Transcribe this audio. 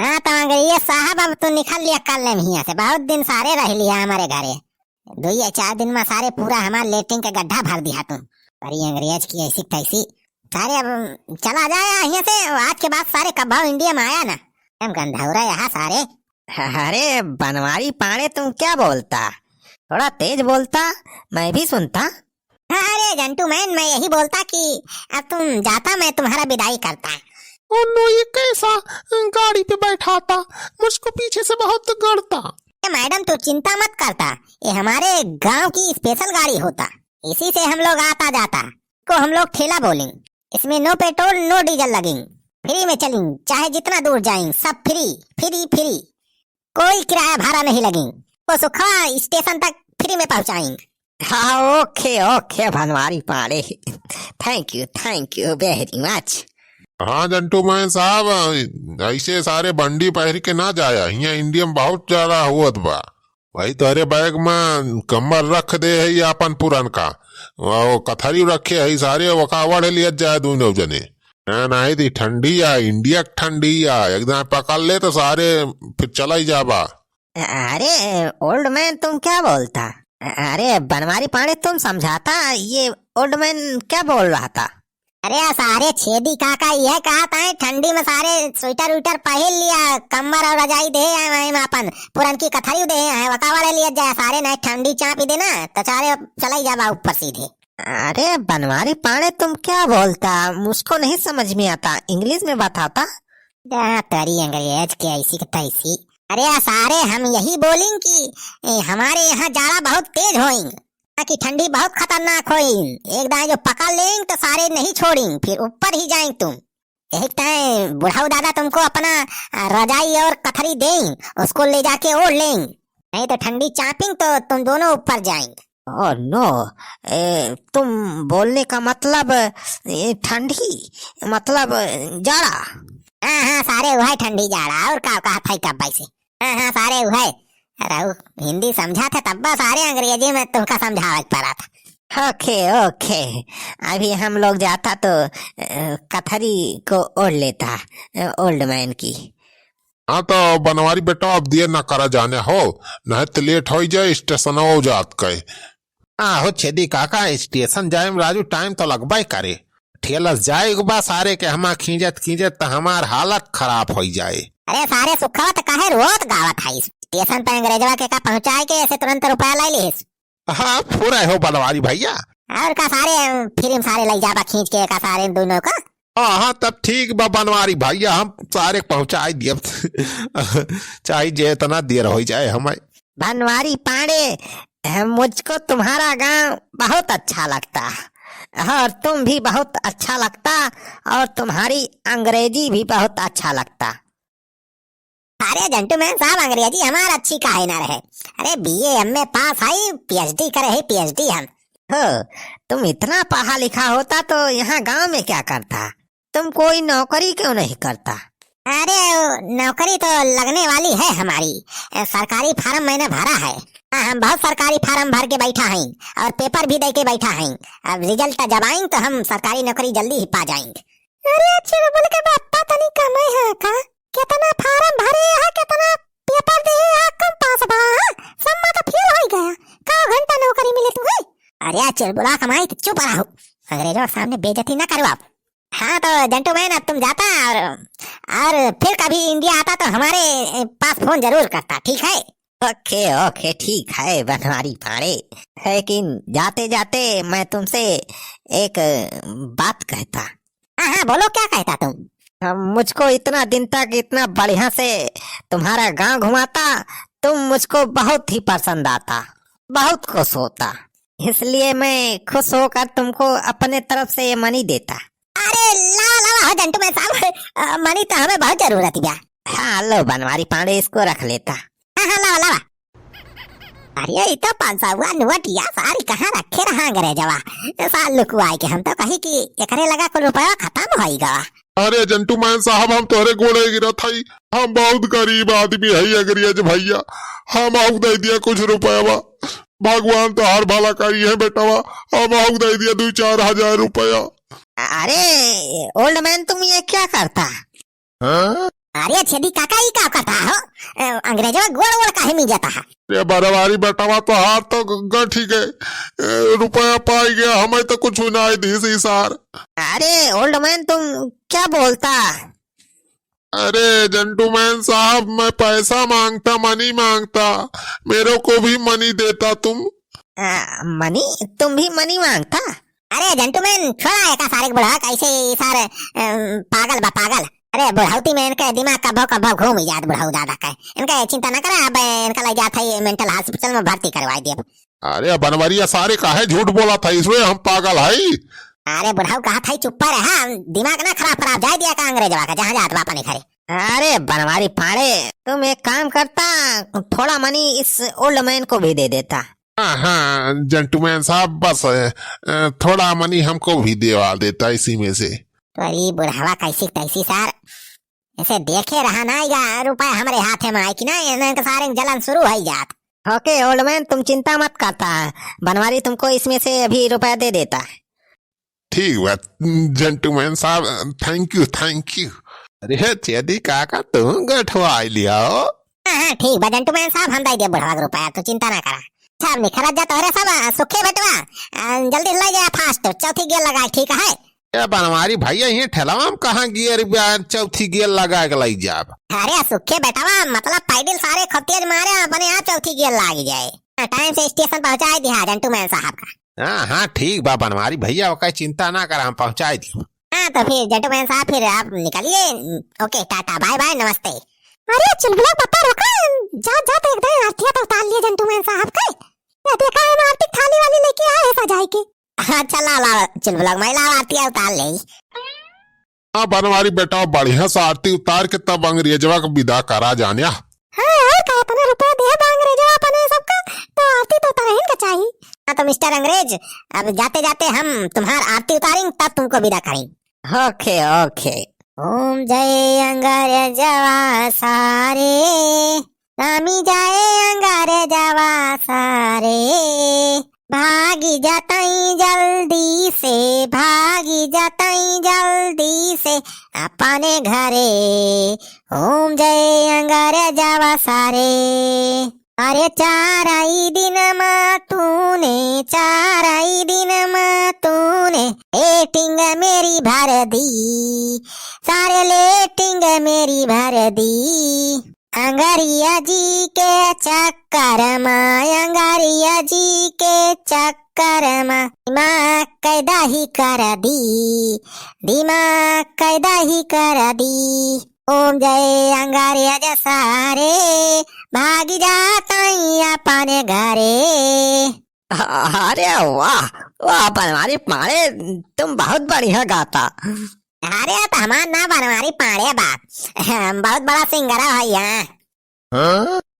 हाँ तो अंग्रेज साहब अब तो निकल लिया कल यहाँ से, बहुत दिन सारे रह लिया हमारे घरे। 2 या 4 दिन में सारे पूरा हमारे लेटरिन का गड्ढा भर दिया तुम। अरे अंग्रेज की ऐसी तैसी सारे अब चला जाए यहाँ से। आज के बाद सारे कब भाव इंडिया में आया ना, हम गंधौरा यहाँ सारे। अरे बनवारी पाड़े तुम क्या बोलता, थोड़ा तेज बोलता, मैं भी सुनता। अरे जेंटलमैन मैं यही बोलता कि अब तुम जाता मैं तुम्हारा विदाई करता। और नो ये कैसा गाड़ी पे बैठाता, मुझको पीछे से बहुत गड़ता। मैडम तू चिंता मत करता, ये हमारे गांव की स्पेशल गाड़ी होता, इसी से हम लोग आता जाता को हम लोग ठेला बोलेंगे। इसमें नो पेट्रोल नो डीजल लगेंगे, फ्री में चलेंगे, चाहे जितना दूर जाएंगे सब फ्री फ्री फ्री, कोई किराया भाड़ा नहीं लगेंगे, वो सुखा स्टेशन तक फ्री में पहुंचाएंगे। हाँ ओके ओके बनवारी पाड़े, थैंक यू वेरी मच। हाँ जंटूमैन साहब ऐसे सारे बंडी पहर के ना जाया, यहाँ इंडिया में बहुत ज्यादा हुआ बा। भाई तोहरे बैग में कम्बल रख दे है या अपन पुरन का वो कथरी रखे है सारे वकावड़ लिया जाए दोनों जने। नहीं थी ठंडी या इंडिया ठंडी या एकदम पकड़ ले तो सारे फिर चला ही जाबा। अरे ओल्ड मैन तुम क्या बोलता, अरे बनवारी पाड़े तुम समझाता, ये ओल्ड मैन क्या बोल रहा था। अरे सारे छेदी काका यह कहा था ठंडी में सारे स्वेटर विटर पहन लिया, कम्बल और रजाई दे अपन पुरन की कथाई दे वकावाड़े लिया जाए सारे, नहीं ठंडी चापी देना तो सारे चला ही जाबा ऊपर सीधे। अरे बनवारी पाड़े तुम क्या बोलता, मुझको नहीं समझ में आता, इंग्लिश में बताता। तरी अंग्रेज के ऐसी की तैसी। अरे सारे हम यही बोलेंगे कि हमारे यहाँ जाड़ा बहुत तेज होएंगे, कि ठंडी बहुत खतरनाक होई, एक दाएं जो पकड़ लेंगे तो सारे नहीं छोड़ेंगे, फिर ऊपर ही जाएंगे तुम। एक टाइम बुढ़ाऊ दादा तुमको अपना रजाई और कथरी देंगे, उसको ले जाके ओढ़ लेंगे, नहीं तो ठंडी चापेंगे तो तुम दोनों ऊपर जाएंगे। ओह नो, तुम बोलने का मतलब ठंडी मतलब जाड़ा। हाँ सारे वह ठंडी जाड़ा और का कहा था कब से। हाँ सारे वह हिंदी समझा था तब सारे अंग्रेजी में तुमका समझावा पड़ा था। ओके अभी हम लोग जाता तो कथरी को ओढ़ लेता ओल्ड मैन की। हाँ तो बनवारी बेटा अब देर न करा जाने हो, नहीं तो लेट हो जाए स्टेशन हो जात के। हो छेदी काका स्टेशन जाए में राजू टाइम तो लगबा करे, ठेलस जाए बा सारे के हमा खींचत तो हमार हालत खराब हो जाए। अरे सारे सुखा तो कहे रोत गावत है स्टेशन पे अंग्रेजवा के का पहुंचाए के ऐसे तुरंत रुपया ले लिस। हाँ पूरा हो बनवारी भैया, और का सारे फिर सारे ले जाबा खींच के का सारे दोनों का। हाँ तब ठीक बा बनवारी भैया, हम सारे पहुंचाई दिए चाहे जितना देर हो जाए हमें। बनवारी पाड़े मुझको तुम्हारा गांव बहुत अच्छा लगता और तुम भी बहुत अच्छा लगता और तुम्हारी अंग्रेजी भी बहुत अच्छा लगता। अरे जेंटलमैन साहब अंग्रेजी हमारा अच्छी काहे ना रहे, अरे बीए एमए पास है, पीएचडी करे है, पीएचडी हम हो। तुम इतना पढ़ा लिखा होता तो यहाँ गांव में क्या करता, तुम कोई नौकरी क्यों नहीं करता। अरे नौकरी तो लगने वाली है हमारी, सरकारी फार्म मैंने भरा है। हम बहुत सरकारी फार्म भर के बैठा हैं और पेपर भी दे के बैठा हैं, अब रिजल्ट जब आएंगे तो हम सरकारी नौकरी जल्दी ही पा जाएंगे। अरे अच्छे बोल के बात तनी कमाई है का, कितना फार्म भरे है, कितना पेपर दे है, कम पास बा सब तो फेल हो गया, का घंटा नौकरी मिले तुम्हें। अरे अच्छे बोला कमाई चुप रहो, अंग्रेजों के सामने बेइज्जती ना करो आप। हाँ तो जेंटलमैन अब तुम जाता और फिर कभी इंडिया आता तो हमारे पास फोन जरूर करता, ठीक है। ओके ठीक है बनवारी पाड़े, लेकिन जाते जाते मैं तुमसे एक बात कहता। हाँ बोलो क्या कहता तुम। मुझको इतना दिन तक इतना बढ़िया से तुम्हारा गांव घुमाता, तुम मुझको बहुत ही पसंद आता, बहुत खुश होता, इसलिए मैं खुश होकर तुमको अपने तरफ से मनी देता। अरे ला जेंटलमैन साहब मनी तो हमें बहुत जरूरत है। हाँ लो बनवारी पाड़े इसको रख लेता। हाँ लावा। अरे ये तो 500 नोटिया सारी कहाँ रखे रहा अंग्रेजवा, साल लुकवाई के हम तो कही कि एकरे लगा को रुपया खत्म होएगा। अरे जंटूमैन साहब हम तोहरे गोड़े गिरा था, हम बहुत गरीब आदमी है अंग्रेज भैया, हम आउ दे दिया कुछ रुपया, भगवान तो हर भला करी है बेटावा, हम आउ दे दिया 2-4 हजार रुपया। अरे ओल्ड मैन तुम ये क्या करता। हाँ? अरे छेदी काका ही का करता हो, अंग्रेजों गोड़ वोड़ काहे मिल जाता है। ये बनवारी बेटावा तो हार तो गठी गए, रुपया पाई गया, हमें तो कुछ नहीं दी सी सार। अरे ओल्ड मैन तुम क्या बोलता? अरे जेंटलमैन साहब, मैं पैसा मांगता, मनी मांगता, मेरे को भी मनी देता तुम। मनी? तुम भी मनी मांगता? अरे जेंटलमैन छोड़ा है का सारे बुढ़ा कैसे सारे पागल बा पागल। अरे बुढ़ाउती में इनका दिमाग कभो कभो घूम ही जात बुढ़ाऊ दादा का, इनका चिंता न करा, अब इनका लग जाता है मेंटल हॉस्पिटल में भर्ती करवा दिया। अरे बनवरिया सारे काहे झूठ बोला था, इसमें हम पागल है। अरे बुढ़ाऊ कहा था चुप रहा, दिमाग ना खराब खराब जाए दिया का अंग्रेजवा का, जहाँ जात बापा नहीं खरे। अरे बनवारी पाड़े, तुम एक काम करता, थोड़ा मनी इस ओल्ड मैन को भी दे देता। हाँ जेंटलमैन साहब, बस थोड़ा मनी हमको भी देवा देता इसी में से। तो अरे बुढ़ावा कैसी तैसी सार, ऐसे देखे रहा ना या रुपया हमारे हाथ में आए कि ना, इनके सारे जलन शुरू हो जात। ओके ओल्ड मैन, तुम चिंता मत करता, बनवारी तुमको इसमें से अभी रुपया दे देता। ठीक बात जेंटलमैन साहब, थैंक यू थैंक यू। अरे चेदी काका तुम गठवा लिया हो। हाँ ठीक बा जेंटलमैन साहब, हम दे दिया बुढ़ावा का रुपया, तो चिंता ना करा। सब निखरत जाता है सब सुखे बटवा, जल्दी ले जाए फास्ट, चौथी गियर लगा ठीक है। ये बनवारी भैया ये ठेलावा में कहाँ गियर चौथी गियर लगा के लाई जाब। अरे सुखे बेटावा, मतलब पैदल सारे खतियाज मारे अपने यहाँ चौथी गियर लाग जाए, टाइम से स्टेशन पहुँचाए दिया जेंटलमैन साहब का। हाँ हाँ ठीक बा बनवारी भैया, ओका चिंता ना कर, हम पहुँचाए दी। हाँ तो फिर जेंटलमैन साहब फिर आप निकलिए, ओके टाटा बाय बाय नमस्ते। अरे चुलबुला बता रोका, जा जा तो एकदम आरती तो उतार लिए जेंटलमैन साहब का, या देखा है आरती थाली वाली लेके आए सजाई के। हाँ चला ला चुलबुला महिला आरती उतार ले। हाँ बनवारी बेटा, बढ़िया से आरती उतार के तब अंग्रेजवा का विदा करा जानिया। हाँ यार का अपने रुपया दे अंग्रेजवा अपने सबका, तो आरती तो उतार का चाहिए। हाँ तो मिस्टर अंग्रेज, अब जाते जाते हम तुम्हारी आरती उतारेंगे तब तुमको विदा करेंगे। Okay okay. ओम जय अंग्रेजवा सारे, रामी जाए अंग्रेजवा सारे, भागी जाताई जल्दी से, भागी जाताई जल्दी से अपने घरे। ओम जय अंग्रेजवा सारे। अरे चाराई दिन में तूने, चाराई दिन में तूने लेटिंग मेरी भर दी, सारे लेटिंग मेरी भर दी। अंगारिया जी के चक्कर में, अंगारिया जी के चक्कर में दिमाग कैदा ही कर दी, दिमाग कैदा ही कर दी। ओम जय अंगारिया जा सारे, भागी जाता अपने घरे। अरे वाह वाह बनवारी पाड़े, तुम बहुत बढ़िया गाता। अरे तो हमार ना बनवारी पाड़े बाप, बहुत बड़ा सिंगर है यहाँ। हाँ?